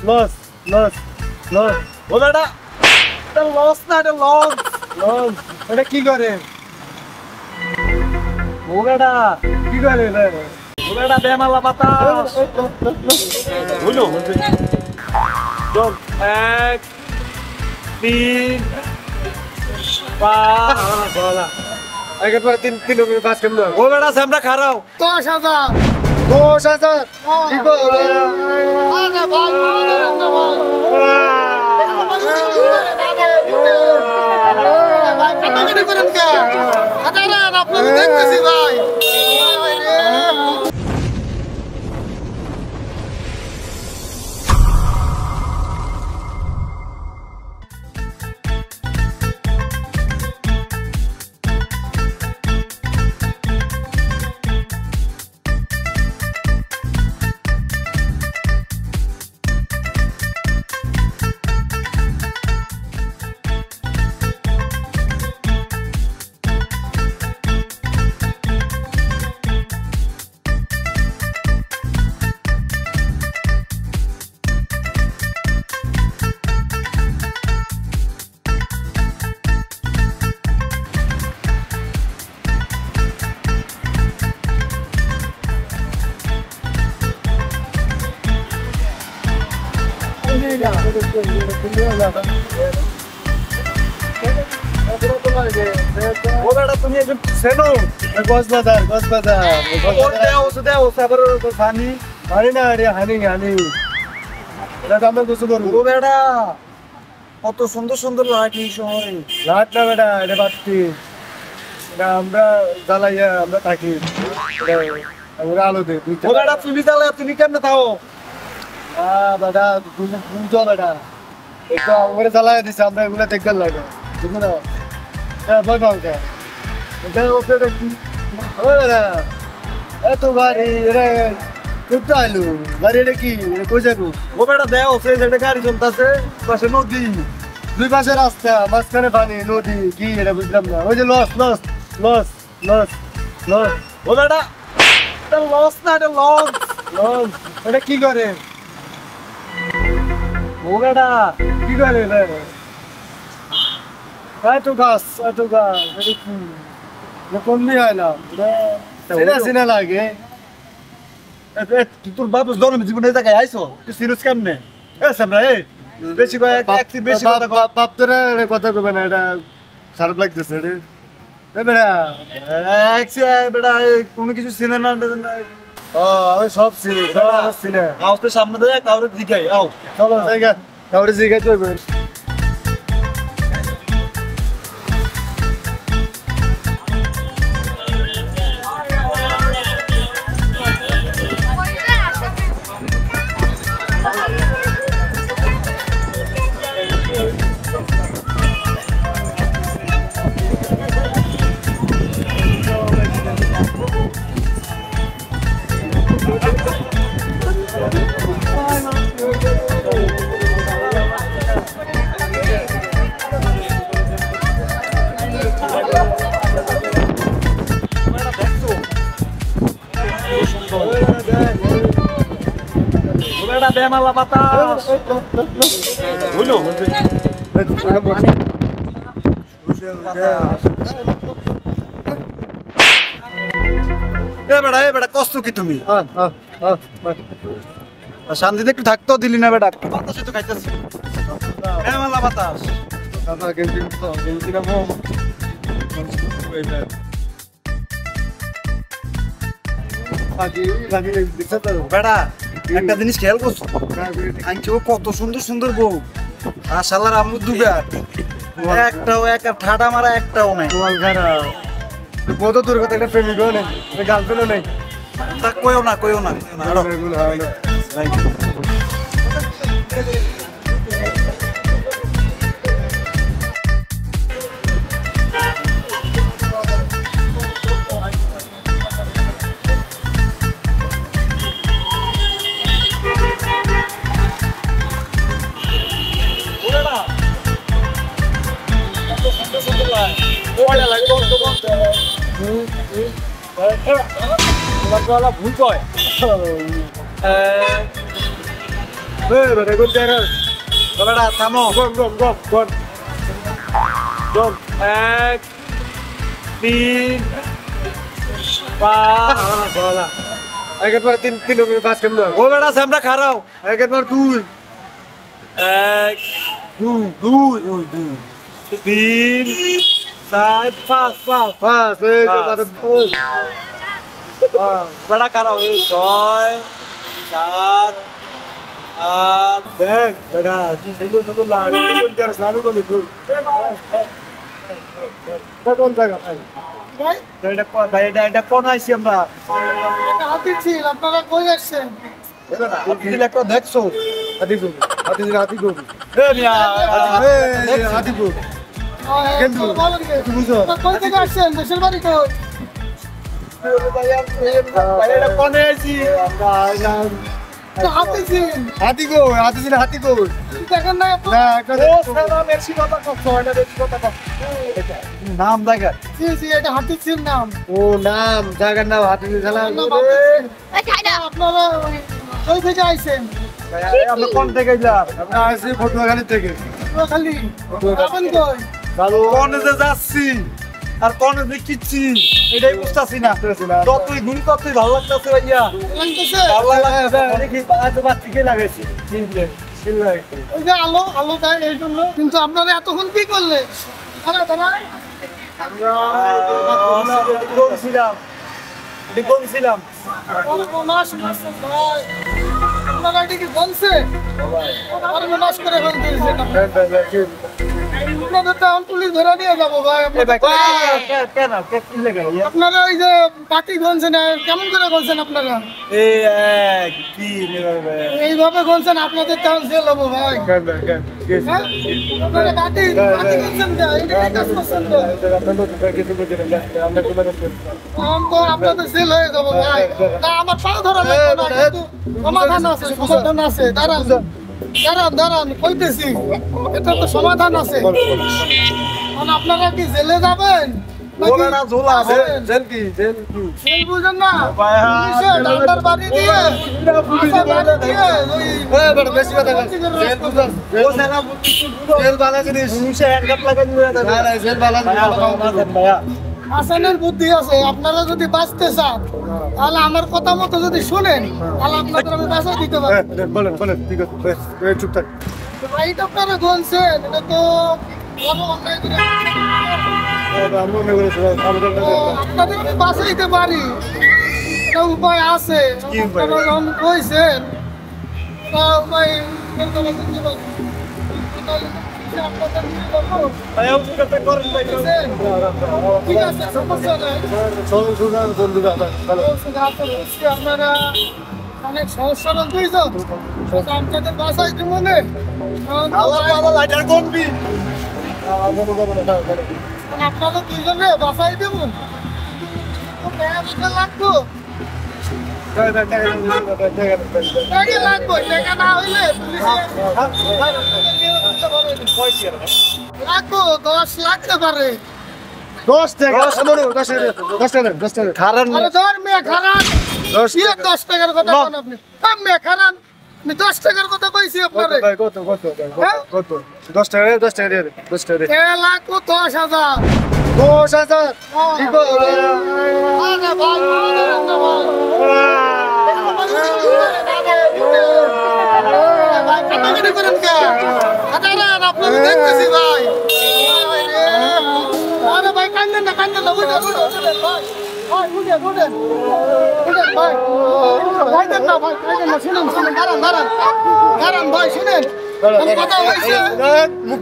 Loss loss loss ও বেটা এটা লস না এটা লস লস এটা কি করে ও বেটা কি করে রে ও বেটা বেমালা বাতাস হইলো চল 1 3 5 বলা আগে পর 3 নম্বর পাস কেমন ও বেটা আমরা খারাও 10,000 10,000 কি করে আরে ভাই কত কি করেন কে আরে আপনারা দেখতেছি ভাই ও বেটা তুমি একজন সেনো কক্সবাজার দেও সাবর পানি হানি না রে হানি হানি এটা আমরা কিছু করবো ও বেটা কত সুন্দর সুন্দর লাইট এই শহরে লাট না বেটা এটা বাতি এটা আমরা জ্বালাইয়া আমরা থাকি আমরা আলো দিই ও বেটা তুমি তাহলে তুমি কেমনে থাও বেটা বুঝো বেটা এটা ওরে জ্বালাইয়া দিছে আমরা এগুলো দেখবার লাগে বুঝো না হ্যাঁ বল বাবা এটা ওকে দেখি ও বেটা এত বাড়ি রে কোথা আইলো বাড়ি এটা কি কই যাবো ও বেটা দেও সেই যে গাড়ি চলতেছে পাশে নদী দুই পাশে রাস্তা মাঝখানে পানি নদী কি এটা বুঝলাম না ওই যে loss loss loss loss loss ও বেটা এটা লস না এটা লস লস এটা কি করে ও বেটা কি করে রে এত গাছ এটা কি কমনি হয় না এটা সিনা লাগে তোর বাবু জন্ম জীবনে এই জায়গায় আইসো তুই সিরিয়াস কেমনে এ সামরা এ বেশি কয় একটি বেশি কথা কয় বাপ তোরা কথা কবে না এটা খারাপ লাগতেছে রে বেড়া বেটা কোনো কিছু চিনে না আমি সব চিনি সব চিনি আও তো সামনে দেয় কাউরে দিকাই আও চলো জায়গা কাউরে জিজ্ঞাসা করবে বেটা বেমালা বাতাস হইলো এ বেটা কষ্ট কি তুমি শান্তিতে একটু থাকতেও দিলি না বেটা বাতাসে তো খাইতেছি বেমালা বাতাস বেটা একটা জিনিস খেয়াল করছো আনছি ও কত সুন্দর সুন্দর বউ আর শালার আমু দুবার একটাও এক ঠাডা মারা একটাও নাই বহুত দূর কথা এটা প্রেমিকও নেই গার্লফ্রেন্ডও নেই তা কইও না কইও না ভুল কয় বেটা কোন জায়গা বেটা থামো গম গম গম গম গম 1 3 5 বলা আগের বার 3 হবে 5 কেমন ও বেটা আমরা খারাও আগের বার 2 1 2 2 3 4 5 5 5 এই যে বারে বেটা খারাও 6 7 8 দেখ বেটা শুধু লাগে কোন জায়গা সামনে কোন দূর কোন জায়গা ভাই ভাই এটা কোন আইছি আমরা এটা হাতি ছিল আপনারা কই আসছেন দিলে একটা দেখছো হাতিপুর হাতিপুর এ মিয়া হাতিপুর কিন্তু বলেন কি বুঝো কই থেকে আসছেন দেশের বাড়ি কই এটা কোন আইছি এটা হাতি ছিল হাতিপুর দেখেন না আপনি? না একটা ও সারা মেক্সি কথা কত এটা মেক্সি কথা কত নাম দেখা জি জি এটা হাতি ছিল নাম ও নাম জায়গার নাম হাতিপুর খেলা নাম হাতি ছিল। আপনারা কই থেকে আইছেন আমরা কোন থেকে গেলাম আমরা আসছি ফটুয়াখালী থেকে খালি আপনি কই ভালো কোনে যে যাচ্ছি আর কোনে যে কিচ্ছি এটাই বুঝতাছি না যতই ঘুম ততই ভালো লাগতেছে ভাইয়া লাগতেছে ভালো লাগতেছে দেখি আজ বাচ্চাকে লাগাইছি ওই যে আলো দেয় এই জন্য কিন্তু আপনারা এতক্ষণ কি করলে দাঁড়া বলছিলাম বলছিলাম সর্বনাশ করছেন ভাই। আপনারা এটা কি বলছে সর্বনাশ করে ফেলতেছেন আপনাদের তো এখন পুলিশ ধরে নিয়ে যাবো ভাই আপনারা ওই যে পার্টি গনছেন কেমন করে গনছেন আপনারা এইভাবে গনছেন আপনাদের তো জেল হবো ভাই হ্যাঁ? আপনারা পার্টি গনছেন কে? এটা কি কাজ করছেন তো? এখন তো আপনাদের জেল হয়ে যাবো ভাই না আমার পা ধরা লাগবে না কিন্তু সমাধান আছে দাঁড়ান কইতেছি এটা তো সমাধান আছে এখন আপনারা কি জেলে যাবেন জেল বুঝেন না পুলিশে ডান্ডার বাড়ি দিয়ে আশা বাড়ি দিয়ে হাসানের বুদ্ধি আছে আপনারা যদি বাঁচতে চান তাহলে আমার কথা মতো যদি শুনেন তাহলে আপনাদের আমি বাঁচাই দিতে পারি বলেন ঠিক আছে চুপ থাক এইটা আপনারা বলছেন এটা তো বড় অন্যায় করে আপনাদের আমি বাঁচাইতে পারি একটা উপায় আছে কি উপায়? আপনারা যখন কইছেন তা উপায় বের করে দিতে পারি। আপনাদের নিয়ে যাবো। ঠিক আছে সমস্যা নেই আপনারা অনেক সমস্যা বুঝছো আপনাদের বাসায় কি মনে আপনারা দুইজনে বাসায় দেবো লাগতো টাকা লাগবে টাকা না হইলে লাগবো 10 লাগতে পারে 10 টাকা 10 টাকা খারাপ আরে ধর মেয়ে খারাপ 10 টাকার কথা বলেন আপনি মেয়ে খারাপ আমি 10 টাকার কথা কইছি আপনারে কত 10 টাকা 10 টাকা দিয়ে 10 টাকা দিয়ে 1 লাখ 10,000 10,000 কি গো আরে ভাই কাটাকাটি করেন কে আপনারা দেখতেছি ভাই আরে ভাই কান্দেন না বুঝে বুঝেন ভাই ভাই দেন না শুনেন দাঁড়ান ভাই শুনেন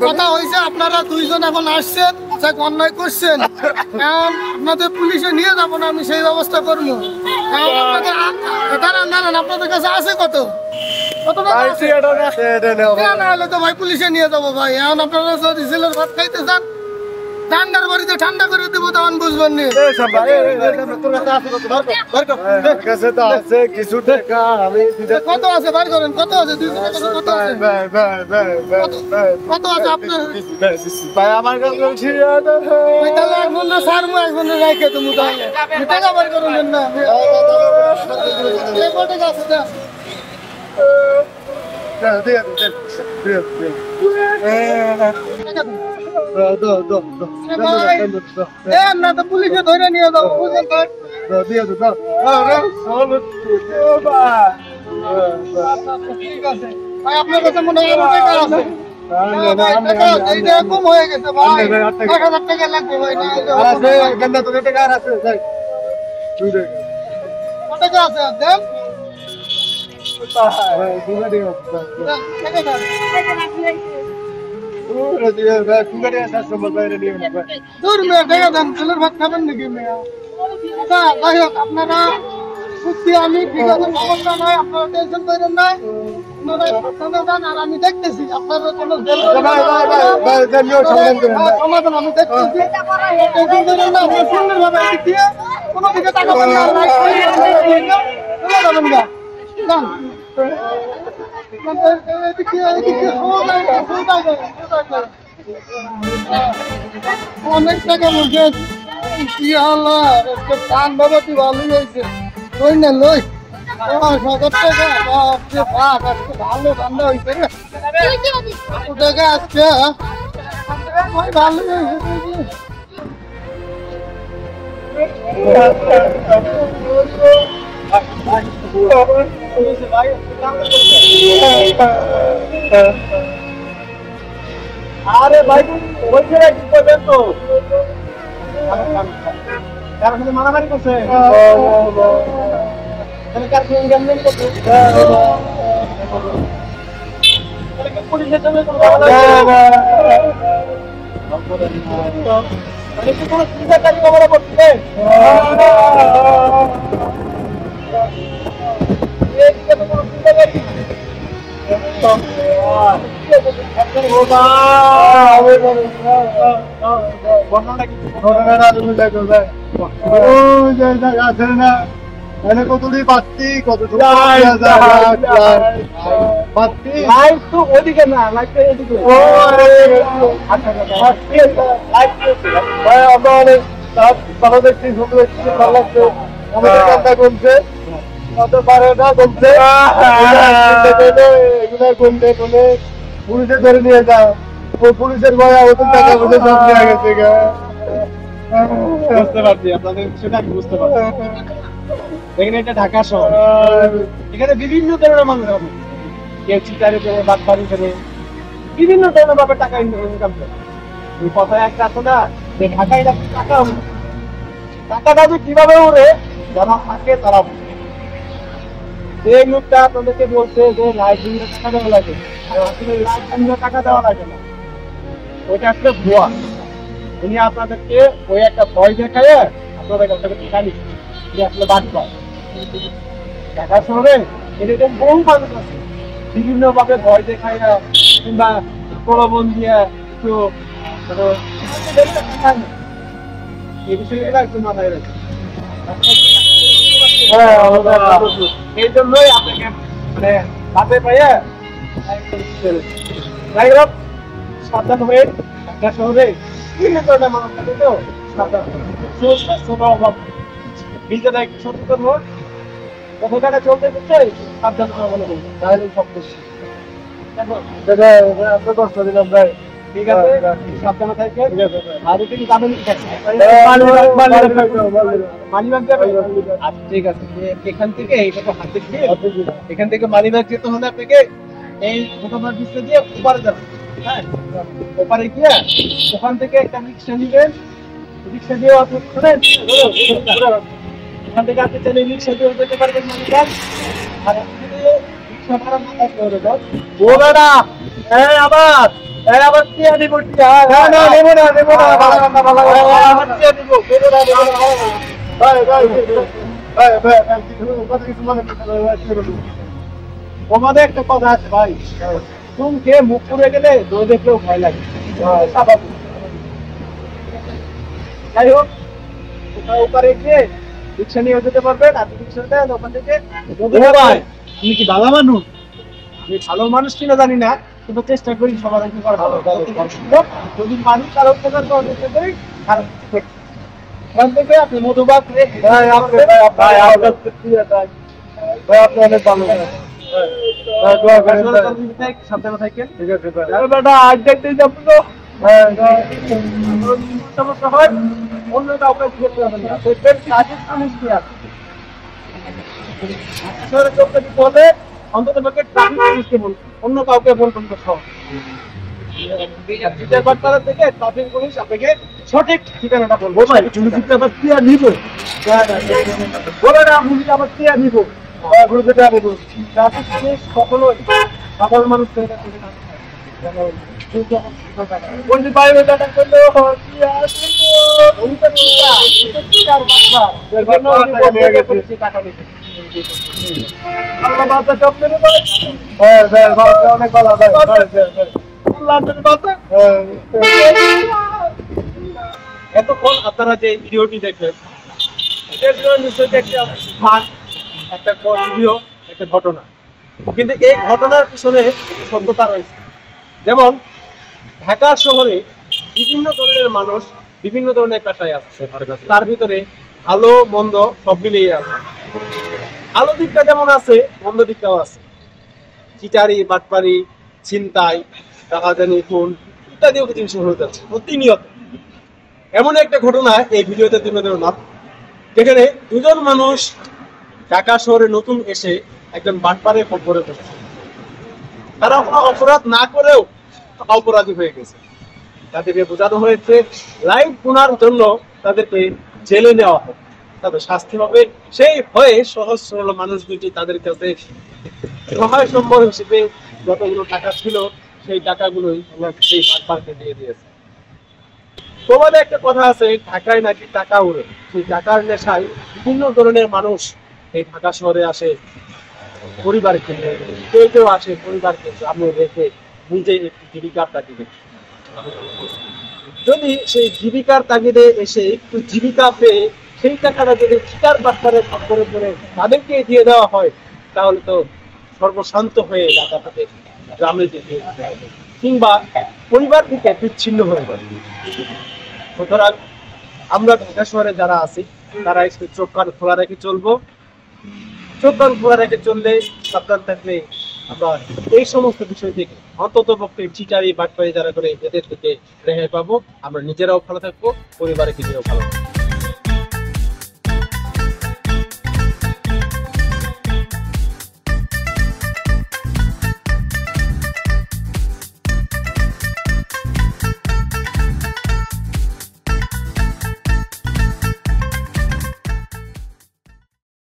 কথা হয়েছে আপনারা দুইজন এখন আসছেন যাক অন্যায় করছেন এখন আপনাদের পুলিশে নিয়ে যাবো না আমি সেই ব্যবস্থা করবো দাঁড়ান আপনাদের কাছে আছে কত টাকা আছে? না হলে তো ভাই পুলিশে নিয়ে যাবো ভাই এখন আপনারা যদি জেলের ভাত খাইতে চান ঠান্ডার বাড়িতে ঠান্ডা করে দেবো তখন বুঝবেন নি কিছু টাকা আমি কত আছে বার করেন কত আছে 2 টাকা কত আছে কত আছে আপনার ভাই আমার কাছে ওই তাহলে এক বন্ধু সার মু এক বন্ধু রাখে তুমি তাহলে টাকা বার করেন না 1 টাকা আছে না তো পুলিশে ধরে নিয়ে যাবো বুঝলেন তো ঠিক আছে ভাই আপনার কাছে মনে হয় আরো টাকা আছে এইটা কম হয়ে গেছে ভাই 1,000 টাকা লাগবে ভাই না কত টাকা আছে দেন দূর মেয়ে টাকা দেন ছেলের ভাত খাবেন নাকি মেয়ে আচ্ছা যাই হোক আপনারা বুঝছি আমি ঠিক আছে সমস্যা নয় আপনারা টেনশন করেন না আর আমি দেখতেছি আপনারা কোনো সমাধান আমি দেখতেছি টেনশন করেন না আপনার সুন্দরভাবে এদিক দিয়ে কোনো দিকে টাকা পাবেন না অনেক টাকা বলছে টান বাবা তুই ভালোই হয়েছে লই না লই 1,000 টাকা বাপরে বাপ আজকে ভালো ঠান্ডা হয়েছে রে টাকা আজকে ভালোই হয়েছে আরে ভাই বলছে কি করবেন তো কার সাথে মারামারি করছে তাহলে কার সঙ্গে গেমলেন করছে পুলিশের সঙ্গে কোনো কোনো চিন্তা কাজ করা করছে কতটি পাচ্ছি কত ওদিকে না এদিকে আমরা অনেক ভালো দেখছি ভালো লাগছে আমাদের কান্না কমছে কত পারে না কমছে এগুলো কমছে কোনে পুলিশে ধরে নিয়ে যাও ও পুলিশের ভয় ওদের টাকা বুঝে সব নিয়ে গেছে বুঝতে পারছি আপনাদের সেটা আমি বুঝতে পারছি দেখেন এটা ঢাকা শহর এখানে বিভিন্ন ধরনের মানুষ হবে কেউ চিটারে করে বাটপারি করে বিভিন্ন ধরনের ভাবে টাকা ইনকাম করে এই কথায় একটা আছে না যে ঢাকায় টাকা টাকাটা যে কিভাবে ওরে যারা থাকে তারা যে লোকটা আপনাদেরকে বলছে যে লাইফ টাকা দেওয়া লাগে আসলে লাইফ টাকা দেওয়া লাগে না ওইটা আসলে ভুয়া উনি আপনাদেরকে ওই একটা ভয় দেখায় আপনাদের কাছ থেকে টাকা নিচ্ছে যে আসলে বাটপার ঢাকা শহরে এরকম বহু মানুষ আছে বিভিন্ন ভাবে ভয় দেখায় কিংবা প্রলোভন দিয়ে একটু এই বিষয়গুলো একটু মাথায় রাখে এই জন্যই আপনাকে মানে হাতে পাইয়া যাই হোক সাবধান হয়ে ঢাকা শহরে বিভিন্ন ধরনের মানুষ থাকে তো সাবধান অভাব নিজেরা একটু সচেতন হোক কত টাকা চলতে দিচ্ছে সাবধান মনে করবো তাহলে সব কিছু আপনার কষ্ট দিলাম ভাই ঠিক আছে সাবধানে থাকবে আর কিন্তু জানেন মানিব্যাগ আচ্ছা ঠিক আছে এখান থেকে এইটা তো হাতে দিয়ে এখান থেকে মানিব্যাগ যেতে হলে আপনাকে এই দোকানের পিছনে দিয়ে ওপারে যাবেন হ্যাঁ ওপারে গিয়ে ওখান থেকে একটা রিক্সা নিবেন রিক্সা দিয়ে আপনি শুনেন এখান থেকে আপনি চাইলে রিক্সা দিয়ে যেতে পারবেন মানিব্যাগ আর রিক্সা ভাড়া না থাকলে হবে বলবেনা এই আবার টিয়া দিব টিয়া না নেবো না আবার টিয়া দিব তোমাদের একটা কথা আছে ভাই তুমি কে মুখ করে গেলে দই দেখলেও ভয় লাগে যাই হোক ওপারে গিয়ে রিক্সা নিয়ে যেতে পারবেন আপনি রিক্সা দেন ওখান থেকে ভাই তুমি কি ভালো মানুষ আমি ভালো মানুষ কিনা জানি না কিন্তু চেষ্টা করি সবার ভালো যদি মানুষ কারো উপকার করতে পারি ওখান থেকে আপনি মধুবাগ আপনি অনেক ভালো দোয়া করেন ভাই। সাবধানে থাকেন। ঠিক আছে ভাই। বেটা আজ দেখতে যাব তো হ্যাঁ, সমস্যা হয় অন্য কাউকে জিজ্ঞেস করবেন না। দেখবেন কাজের পুলিশ কি আছে। আসলে চলতে বলে অন্তত পক্ষে ট্রাফিক পুলিশকে বলুন, অন্য কাউকে বলবেন না। সব ব্যাপারটা থেকে ট্রাফিক পুলিশ আপনাকে সঠিক ঠিকানাটা বলবো। ভাই পুলিশটা আবার কি আর নিব বলে না, পুলিশ আবার কি আর নিব গ্রুপে আমি ট্রাফিক পুলিশ কখনোই সাধারণ মানুষের কাছে বলতে পারবে টাকা করলেও কি আছে উনি তো টাকা নিতে টাকা নিতে আল্লাহ বাবা সব মেরে বলে হ্যাঁ স্যার অনেক ভালো ভাই আল্লাহ বাবা এতক্ষণ আপনারা যে ভিডিওটি দেখলেন এটার জন্য নিশ্চয়ই একটা ফান, একটা ভিডিও, একটা ঘটনা, কিন্তু এই ঘটনার পিছনে সত্যতা রয়েছে। যেমন ঢাকা শহরে বিভিন্ন ধরনের মানুষ বিভিন্ন ধরনের পেশায় আছে, তার ভিতরে ভালো মন্দ সব মিলিয়ে আছে। ভালো দিকটা যেমন আছে, মন্দ দিকটাও আছে। চিটারি, বাটপারি, ছিনতাই, টাকাদানি, খুন ইত্যাদিও কিছু জিনিস হতে যাচ্ছে প্রতিনিয়ত। এমন একটা ঘটনা এই ভিডিওতে তুলে ধরলাম, যেখানে দুজন মানুষ ঢাকা শহরে নতুন এসে একজন বাটপারে খবরে পড়েছে। তারা কোনো অপরাধ না করেও অপরাধী হয়ে গেছে। তাদেরকে বোঝানো হয়েছে লাইফ গুনার জন্য তাদেরকে জেলে নেওয়া হবে, তাদের শাস্তি হবে। সেই ভয়ে সহজ সরল মানুষ দুটি তাদের কাছে সহায় সম্বল হিসেবে যতগুলো টাকা ছিল সেই টাকাগুলোই সেই বাটপারকে দিয়ে দিয়েছে। তোমাদের একটা কথা আছে, ঢাকায় নাকি টাকা উড়ে। সেই টাকার নেশায় বিভিন্ন ধরনের মানুষ এই ঢাকা শহরে আসে পরিবারকে নিয়ে, কেউ কেউ আসে পরিবারকে সামনে রেখে নিজে একটি জীবিকার তাগিদে। যদি সেই জীবিকার তাগিদে এসে একটু জীবিকা পেয়ে সেই টাকাটা যদি চিটার বাটপারের খপ্পরে পড়ে তাদেরকে দিয়ে দেওয়া হয়, তাহলে তো সর্বশান্ত হয়ে ঢাকা থেকে গ্রামে যেতে হবে, কিংবা পরিবার থেকে বিচ্ছিন্ন হয়ে যাবে। সুতরাং আমরা ঢাকা শহরে যারা আছি তারা একটু চোখ কান খোলা রেখে চলবো। চোখ কান খোলা রেখে চললে, সাবধান থাকলে আমরা এই সমস্ত বিষয় থেকে অন্তত পক্ষে চিটারি বাটপারি যারা করে এদের থেকে রেহাই পাবো। আমরা নিজেরাও ভালো থাকবো, পরিবারের নিজেরাও ভালো থাকবো।